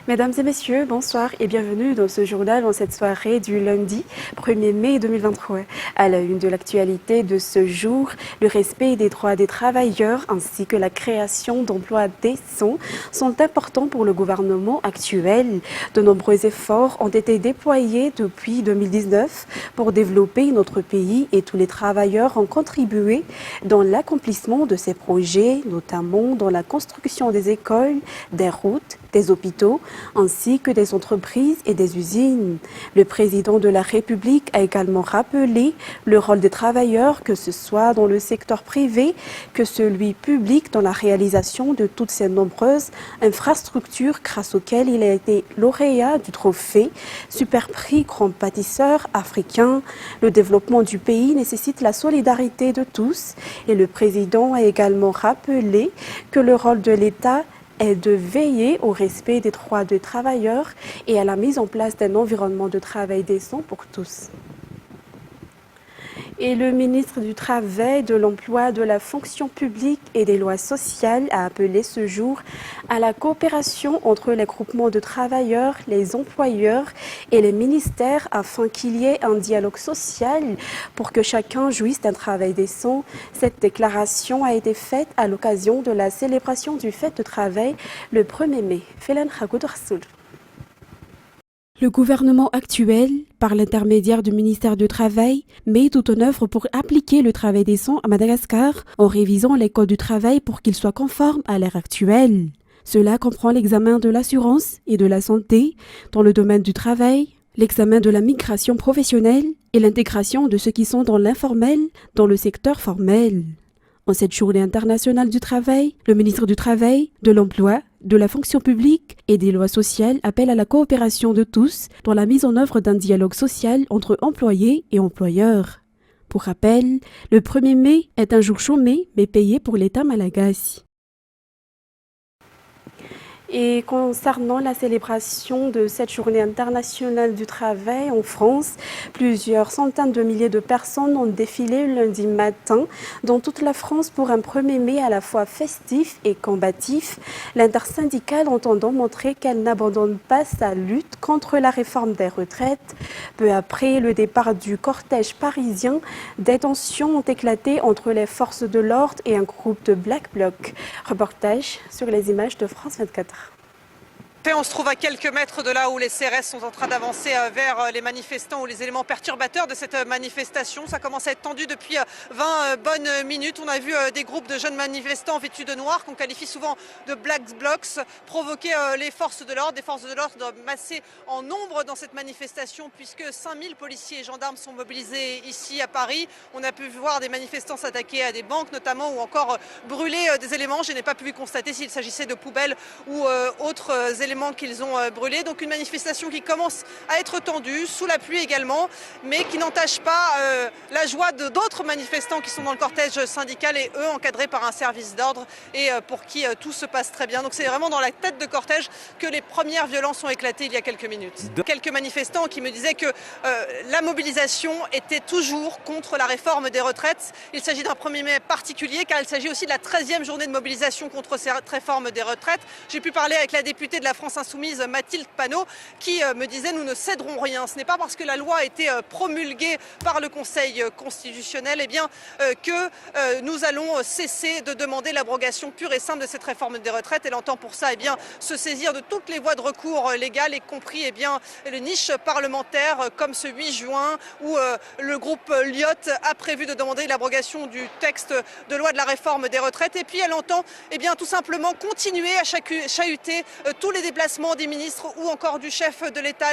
Mesdames et messieurs, bonsoir et bienvenue dans ce journal en cette soirée du lundi 1er mai 2023. À la une de l'actualité de ce jour, le respect des droits des travailleurs ainsi que la création d'emplois décents sont importants pour le gouvernement actuel. De nombreux efforts ont été déployés depuis 2019 pour développer notre pays et tous les travailleurs ont contribué dans l'accomplissement de ces projets, notamment dans la construction des écoles, des routes, des hôpitaux, ainsi que des entreprises et des usines. Le président de la République a également rappelé le rôle des travailleurs, que ce soit dans le secteur privé que celui public, dans la réalisation de toutes ces nombreuses infrastructures grâce auxquelles il a été lauréat du trophée Super Prix Grand Bâtisseur africain. Le développement du pays nécessite la solidarité de tous et le président a également rappelé que le rôle de l'État est de veiller au respect des droits des travailleurs et à la mise en place d'un environnement de travail décent pour tous. Et le ministre du Travail, de l'Emploi, de la Fonction publique et des lois sociales a appelé ce jour à la coopération entre les groupements de travailleurs, les employeurs et les ministères afin qu'il y ait un dialogue social pour que chacun jouisse d'un travail décent. Cette déclaration a été faite à l'occasion de la célébration du fête de travail le 1er mai. Le gouvernement actuel, par l'intermédiaire du ministère du Travail, met tout en œuvre pour appliquer le travail décent à Madagascar en révisant les codes du travail pour qu'ils soient conformes à l'ère actuelle. Cela comprend l'examen de l'assurance et de la santé dans le domaine du travail, l'examen de la migration professionnelle et l'intégration de ceux qui sont dans l'informel dans le secteur formel. En cette journée internationale du travail, le ministre du Travail, de l'Emploi, de la Fonction publique et des lois sociales appelle à la coopération de tous dans la mise en œuvre d'un dialogue social entre employés et employeurs. Pour rappel, le 1er mai est un jour chômé mais payé pour l'État malagasy. Et concernant la célébration de cette journée internationale du travail en France, plusieurs centaines de milliers de personnes ont défilé lundi matin dans toute la France pour un 1er mai à la fois festif et combatif. L'intersyndicale entendant montrer qu'elle n'abandonne pas sa lutte contre la réforme des retraites. Peu après le départ du cortège parisien, des tensions ont éclaté entre les forces de l'ordre et un groupe de Black Bloc. Reportage sur les images de France 24. On se trouve à quelques mètres de là où les CRS sont en train d'avancer vers les manifestants ou les éléments perturbateurs de cette manifestation. Ça commence à être tendu depuis 20 bonnes minutes. On a vu des groupes de jeunes manifestants vêtus de noir, qu'on qualifie souvent de Black Blocs, provoquer les forces de l'ordre. Des forces de l'ordre massées en nombre dans cette manifestation puisque 5000 policiers et gendarmes sont mobilisés ici à Paris. On a pu voir des manifestants s'attaquer à des banques notamment ou encore brûler des éléments. Je n'ai pas pu constater s'il s'agissait de poubelles ou autres éléments qu'ils ont brûlé. Donc une manifestation qui commence à être tendue, sous la pluie également, mais qui n'entache pas la joie de d'autres manifestants qui sont dans le cortège syndical et eux encadrés par un service d'ordre et pour qui tout se passe très bien. Donc c'est vraiment dans la tête de cortège que les premières violences ont éclaté il y a quelques minutes. Quelques manifestants qui me disaient que la mobilisation était toujours contre la réforme des retraites. Il s'agit d'un 1er mai particulier car il s'agit aussi de la 13e journée de mobilisation contre cette réforme des retraites. J'ai pu parler avec la députée de la France Insoumise, Mathilde Panot, qui me disait nous ne céderons rien. Ce n'est pas parce que la loi a été promulguée par le Conseil constitutionnel que nous allons cesser de demander l'abrogation pure et simple de cette réforme des retraites. Elle entend pour ça se saisir de toutes les voies de recours légales, y compris les niches parlementaires comme ce 8 juin où le groupe Lyot a prévu de demander l'abrogation du texte de loi de la réforme des retraites. Et puis elle entend tout simplement continuer à chahuter tous les déplacements des ministres ou encore du chef de l'État.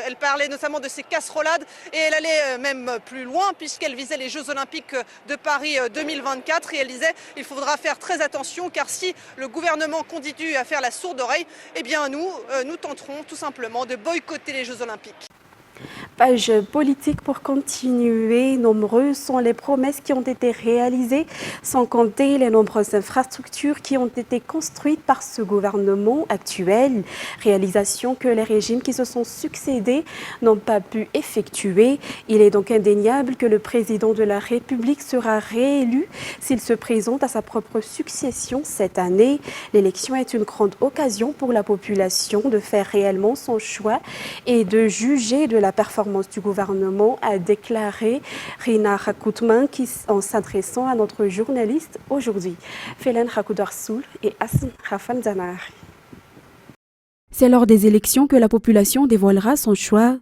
Elle parlait notamment de ces casserolades et elle allait même plus loin puisqu'elle visait les Jeux Olympiques de Paris 2024 et elle disait il faudra faire très attention car si le gouvernement continue à faire la sourde oreille, nous tenterons tout simplement de boycotter les Jeux Olympiques. Page politique pour continuer. Nombreuses sont les promesses qui ont été réalisées, sans compter les nombreuses infrastructures qui ont été construites par ce gouvernement actuel. Réalisations que les régimes qui se sont succédés n'ont pas pu effectuer. Il est donc indéniable que le président de la République sera réélu s'il se présente à sa propre succession cette année. L'élection est une grande occasion pour la population de faire réellement son choix et de juger de la performance du gouvernement, a déclaré Rina Rakoutman en s'adressant à notre journaliste aujourd'hui. Félan Rakoudarsoul et Hassan Rafan Zanar. C'est lors des élections que la population dévoilera son choix.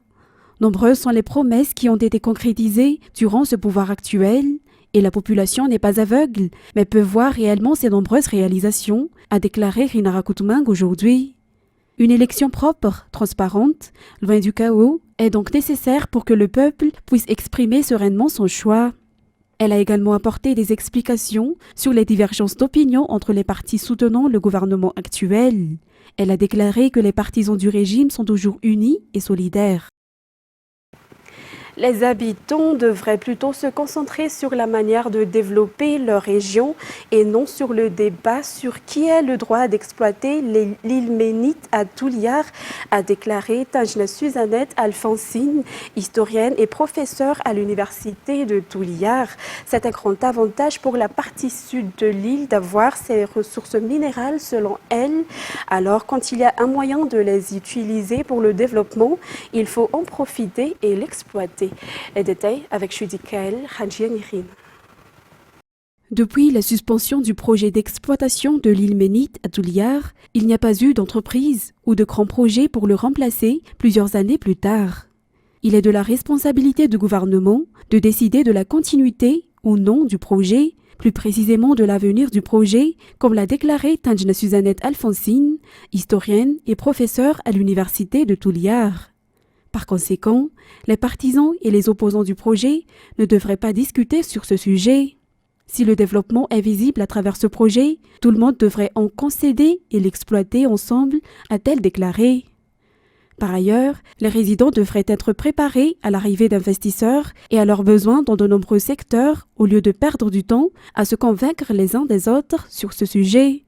Nombreuses sont les promesses qui ont été concrétisées durant ce pouvoir actuel. Et la population n'est pas aveugle, mais peut voir réellement ces nombreuses réalisations, a déclaré Rina Rakoutman aujourd'hui. Une élection propre, transparente, loin du chaos, est donc nécessaire pour que le peuple puisse exprimer sereinement son choix. Elle a également apporté des explications sur les divergences d'opinion entre les partis soutenant le gouvernement actuel. Elle a déclaré que les partisans du régime sont toujours unis et solidaires. Les habitants devraient plutôt se concentrer sur la manière de développer leur région et non sur le débat sur qui a le droit d'exploiter l'île Ménite à Touliar, a déclaré Tajna Suzanette Alphonsine, historienne et professeure à l'université de Touliar. C'est un grand avantage pour la partie sud de l'île d'avoir ses ressources minérales selon elle. Alors quand il y a un moyen de les utiliser pour le développement, il faut en profiter et l'exploiter. Les détails avec Chudi Kael, Hadjianirin. Depuis la suspension du projet d'exploitation de l'île Ménite à Touliar, il n'y a pas eu d'entreprise ou de grand projet pour le remplacer plusieurs années plus tard. Il est de la responsabilité du gouvernement de décider de la continuité ou non du projet, plus précisément de l'avenir du projet, comme l'a déclaré Tajna Suzanette Alphonsine, historienne et professeure à l'université de Touliar. Par conséquent, les partisans et les opposants du projet ne devraient pas discuter sur ce sujet. Si le développement est visible à travers ce projet, tout le monde devrait en concéder et l'exploiter ensemble, a-t-elle déclaré. Par ailleurs, les résidents devraient être préparés à l'arrivée d'investisseurs et à leurs besoins dans de nombreux secteurs au lieu de perdre du temps à se convaincre les uns des autres sur ce sujet.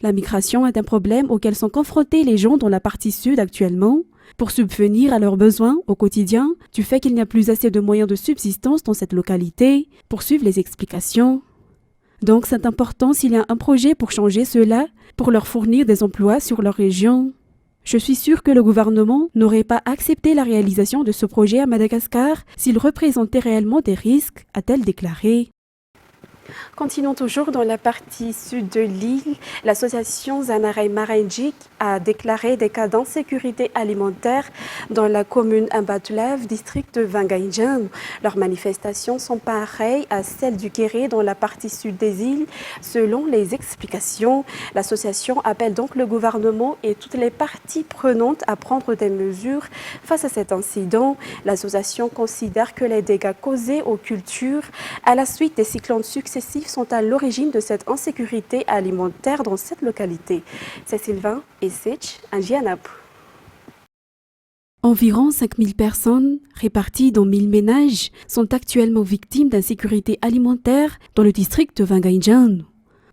La migration est un problème auquel sont confrontés les gens dans la partie sud actuellement, pour subvenir à leurs besoins au quotidien du fait qu'il n'y a plus assez de moyens de subsistance dans cette localité, poursuivent les explications. Donc c'est important s'il y a un projet pour changer cela, pour leur fournir des emplois sur leur région. Je suis sûre que le gouvernement n'aurait pas accepté la réalisation de ce projet à Madagascar s'il représentait réellement des risques, a-t-elle déclaré. Continuons toujours dans la partie sud de l'île. L'association Zanaray Marinjik a déclaré des cas d'insécurité alimentaire dans la commune Ambatulav, district de Vingaïdjan. Leurs manifestations sont pareilles à celles du Kéré dans la partie sud des îles, selon les explications. L'association appelle donc le gouvernement et toutes les parties prenantes à prendre des mesures face à cet incident. L'association considère que les dégâts causés aux cultures à la suite des cyclones successifs sont à l'origine de cette insécurité alimentaire dans cette localité. C'est Sylvain et Sech, Angianap. Environ 5000 personnes, réparties dans 1000 ménages, sont actuellement victimes d'insécurité alimentaire dans le district de Vingaïdjan.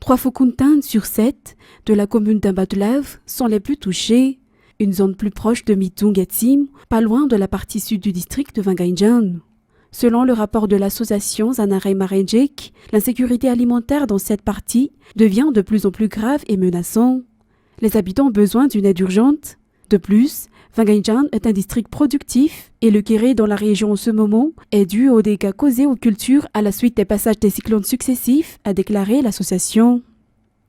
3 Fokuntan sur 7 de la commune d'Ambatulav sont les plus touchés. Une zone plus proche de Mitung-Etim, pas loin de la partie sud du district de Vingaïdjan. Selon le rapport de l'association Zanaray Marinjik, l'insécurité alimentaire dans cette partie devient de plus en plus grave et menaçante. Les habitants ont besoin d'une aide urgente. De plus, Vingaïdjan est un district productif et le Kéré dans la région en ce moment est dû aux dégâts causés aux cultures à la suite des passages des cyclones successifs, a déclaré l'association.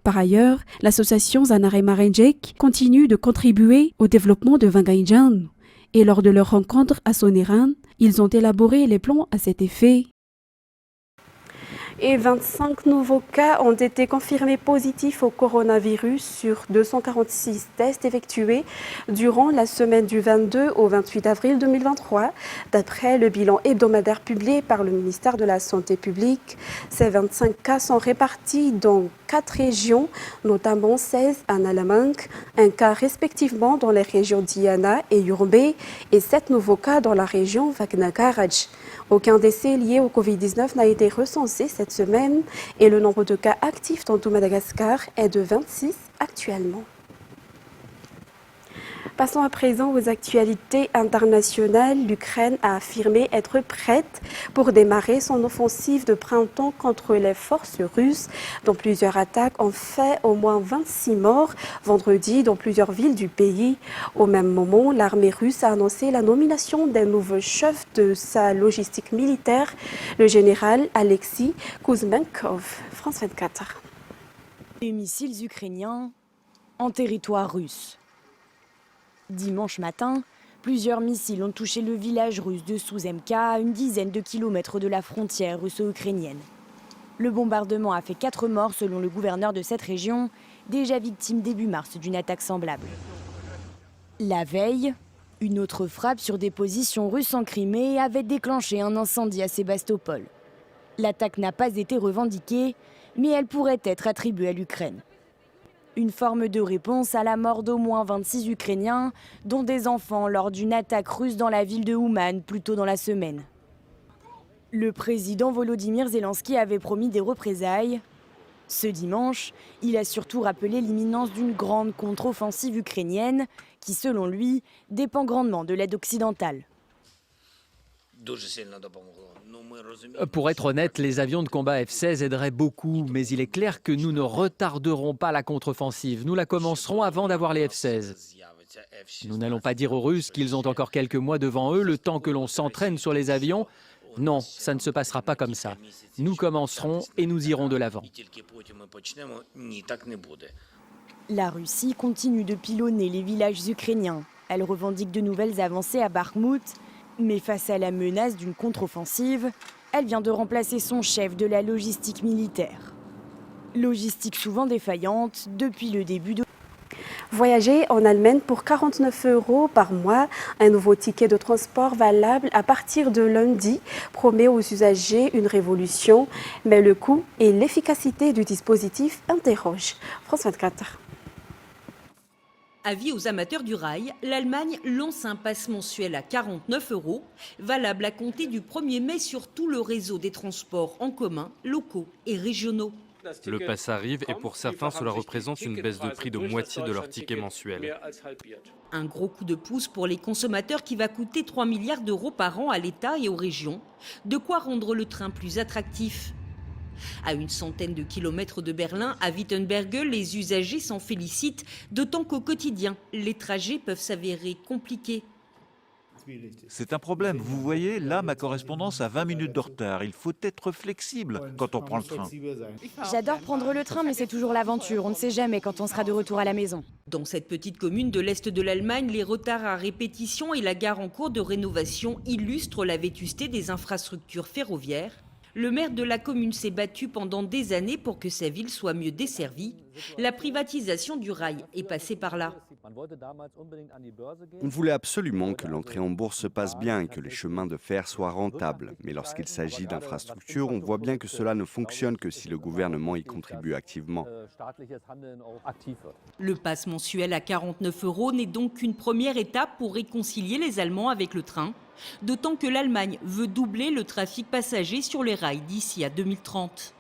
Par ailleurs, l'association Zanaray Marinjik continue de contribuer au développement de Vingaïdjan et lors de leur rencontre à Soneran, ils ont élaboré les plans à cet effet. Et 25 nouveaux cas ont été confirmés positifs au coronavirus sur 246 tests effectués durant la semaine du 22 au 28 avril 2023, d'après le bilan hebdomadaire publié par le ministère de la Santé publique. Ces 25 cas sont répartis dans 4 régions, notamment 16 en Allemagne, un cas respectivement dans les régions d'Iana et Urbé et 7 nouveaux cas dans la région Wagner-Garage. Aucun décès lié au Covid-19 n'a été recensé cette semaine et le nombre de cas actifs dans tout Madagascar est de 26 actuellement. Passons à présent aux actualités internationales. L'Ukraine a affirmé être prête pour démarrer son offensive de printemps contre les forces russes, dont plusieurs attaques ont fait au moins 26 morts vendredi dans plusieurs villes du pays. Au même moment, l'armée russe a annoncé la nomination d'un nouveau chef de sa logistique militaire, le général Alexis Kouzmenkov. France 24. Les missiles ukrainiens en territoire russe. Dimanche matin, plusieurs missiles ont touché le village russe de Souzemka, à une dizaine de kilomètres de la frontière russo-ukrainienne. Le bombardement a fait 4 morts selon le gouverneur de cette région, déjà victime début mars d'une attaque semblable. La veille, une autre frappe sur des positions russes en Crimée avait déclenché un incendie à Sébastopol. L'attaque n'a pas été revendiquée, mais elle pourrait être attribuée à l'Ukraine. Une forme de réponse à la mort d'au moins 26 Ukrainiens, dont des enfants, lors d'une attaque russe dans la ville de Ouman plus tôt dans la semaine. Le président Volodymyr Zelensky avait promis des représailles. Ce dimanche, il a surtout rappelé l'imminence d'une grande contre-offensive ukrainienne qui, selon lui, dépend grandement de l'aide occidentale. Pour être honnête, les avions de combat F-16 aideraient beaucoup, mais il est clair que nous ne retarderons pas la contre-offensive. Nous la commencerons avant d'avoir les F-16. Nous n'allons pas dire aux Russes qu'ils ont encore quelques mois devant eux, le temps que l'on s'entraîne sur les avions. Non, ça ne se passera pas comme ça. Nous commencerons et nous irons de l'avant. La Russie continue de pilonner les villages ukrainiens. Elle revendique de nouvelles avancées à Bakhmout. Mais face à la menace d'une contre-offensive, elle vient de remplacer son chef de la logistique militaire. Logistique souvent défaillante depuis le début de... Voyager en Allemagne pour 49 € par mois, un nouveau ticket de transport valable à partir de lundi promet aux usagers une révolution, mais le coût et l'efficacité du dispositif interrogent. France 24. Avis aux amateurs du rail, l'Allemagne lance un pass mensuel à 49 €, valable à compter du 1er mai sur tout le réseau des transports en commun, locaux et régionaux. Le pass arrive et pour certains, cela représente une baisse de prix de moitié de leur ticket mensuel. Un gros coup de pouce pour les consommateurs qui va coûter 3 milliards d'euros par an à l'État et aux régions. De quoi rendre le train plus attractif. À une centaine de kilomètres de Berlin, à Wittenberge, les usagers s'en félicitent, d'autant qu'au quotidien, les trajets peuvent s'avérer compliqués. C'est un problème. Vous voyez, là, ma correspondance a 20 minutes de retard. Il faut être flexible quand on prend le train. J'adore prendre le train, mais c'est toujours l'aventure. On ne sait jamais quand on sera de retour à la maison. Dans cette petite commune de l'Est de l'Allemagne, les retards à répétition et la gare en cours de rénovation illustrent la vétusté des infrastructures ferroviaires. Le maire de la commune s'est battu pendant des années pour que sa ville soit mieux desservie. La privatisation du rail est passée par là. On voulait absolument que l'entrée en bourse se passe bien et que les chemins de fer soient rentables. Mais lorsqu'il s'agit d'infrastructures, on voit bien que cela ne fonctionne que si le gouvernement y contribue activement. Le pass mensuel à 49 € n'est donc qu'une première étape pour réconcilier les Allemands avec le train. D'autant que l'Allemagne veut doubler le trafic passager sur les rails d'ici à 2030.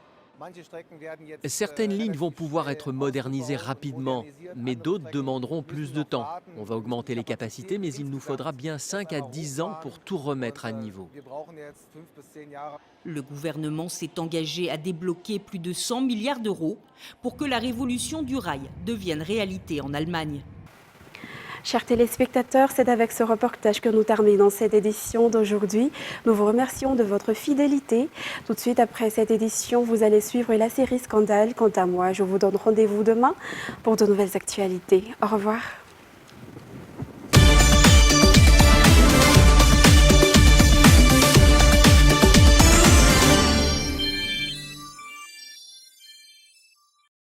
Certaines lignes vont pouvoir être modernisées rapidement, mais d'autres demanderont plus de temps. On va augmenter les capacités, mais il nous faudra bien 5 à 10 ans pour tout remettre à niveau. Le gouvernement s'est engagé à débloquer plus de 100 milliards d'euros pour que la révolution du rail devienne réalité en Allemagne. Chers téléspectateurs, c'est avec ce reportage que nous terminons cette édition d'aujourd'hui. Nous vous remercions de votre fidélité. Tout de suite après cette édition, vous allez suivre la série Scandale. Quant à moi, je vous donne rendez-vous demain pour de nouvelles actualités. Au revoir.